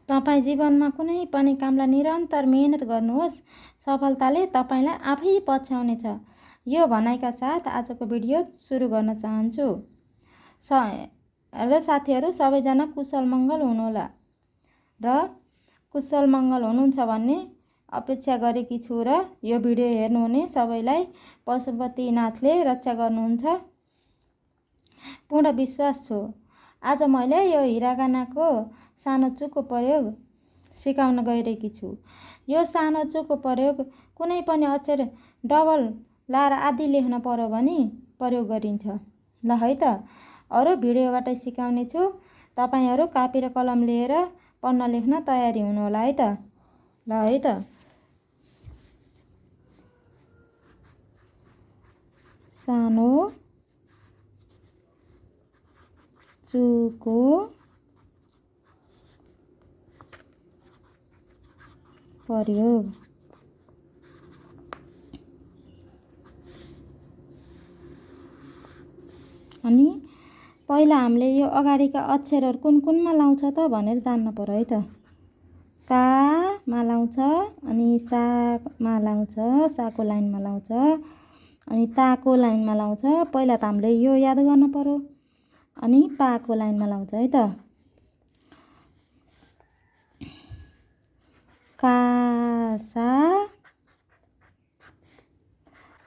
तपाईँ जीवनमा कुनै पनि कामलाई निरन्तर मेहनत गर्नुहोस्, सफलताले तपाईँलाई आफै पछ्याउनेछ। यो भनाइका साथ आजको भिडियो सुरु गर्न चाहन्छु। हेलो साथीहरू, सबैजना कुशल मङ्गल हुनुहोला र कुशल मङ्गल हुनुहुन्छ भन्ने अपेक्षा गरेकी छु र यो भिडियो हेर्नुहुने सबैलाई पशुपतिनाथले रक्षा गर्नुहुन्छ पूर्ण विश्वास छु। आज मैले यो हिरागानाको सानो चुको प्रयोग सिकाउन गइरहेकी छु। यो सानो चुको प्रयोग कुनै पनि अक्षर डबल लार आदि लेख्न पर्यो भने प्रयोग गरिन्छ। ल है त, अरू भिडियोबाट सिकाउने छु। तपाईँहरू कापी र कलम लिएर पढ्न लेख्न तयारी हुनुहोला है त। ल है त, सानो चुको प्रयोग। अनि पहिला हामीले यो अगाडिका अक्षरहरू कुन कुनमा लाउँछ त भनेर जान्न पर्यो है त। कामा लाउँछ, अनि सामा लाउँछ, साको लाइनमा लाउँछ, अनि ताको लाइनमा लाउँछ। पहिला त हामीले यो याद गर्न पर्यो, अनि पाको लाइनमा लाउँछ है त। कासा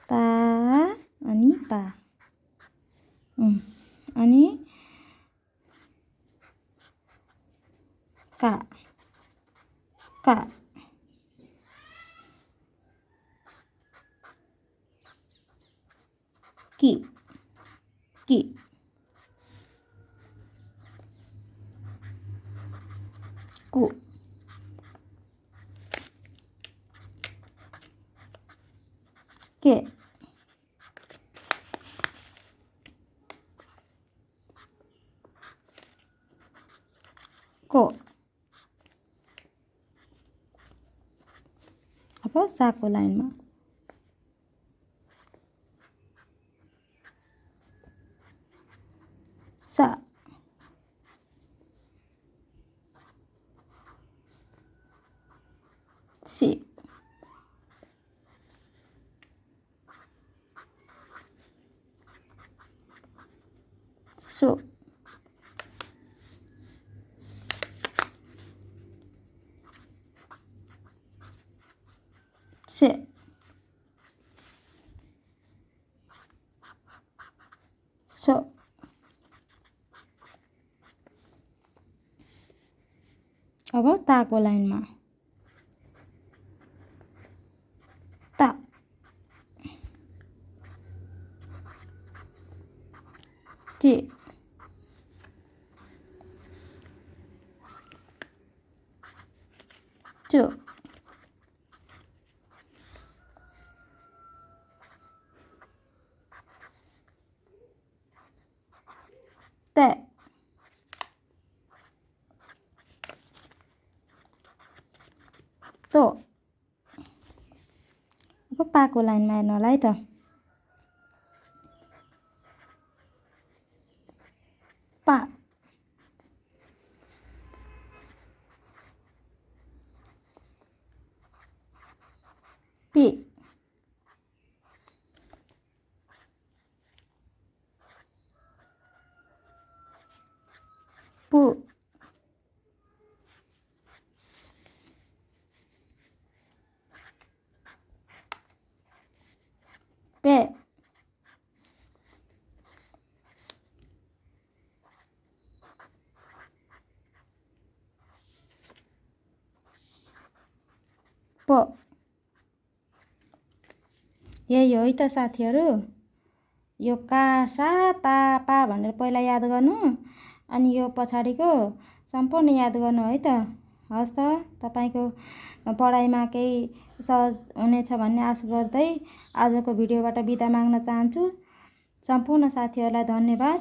ता अनि पा, अनि का का, की की, कु के, को। अब साको लाइनमा सा, सी, सो, से, सो। अब ताको लाइनमा ता, चे, चो, ते, तो। अब पाको लाइनमा हेर्नु होला है त। पा, पी, पु, पे, पो। यही हो है त साथीहरू। यो का सा ता पा भनेर पहिला याद गर्नु, अनि यो पछाडिको सम्पूर्ण याद गर्नु है त। हस् त, तपाईँको पढाइमा केही सहज हुनेछ भन्ने आशा गर्दै आजको भिडियोबाट बिदा माग्न चाहन्छु। सम्पूर्ण साथीहरूलाई धन्यवाद।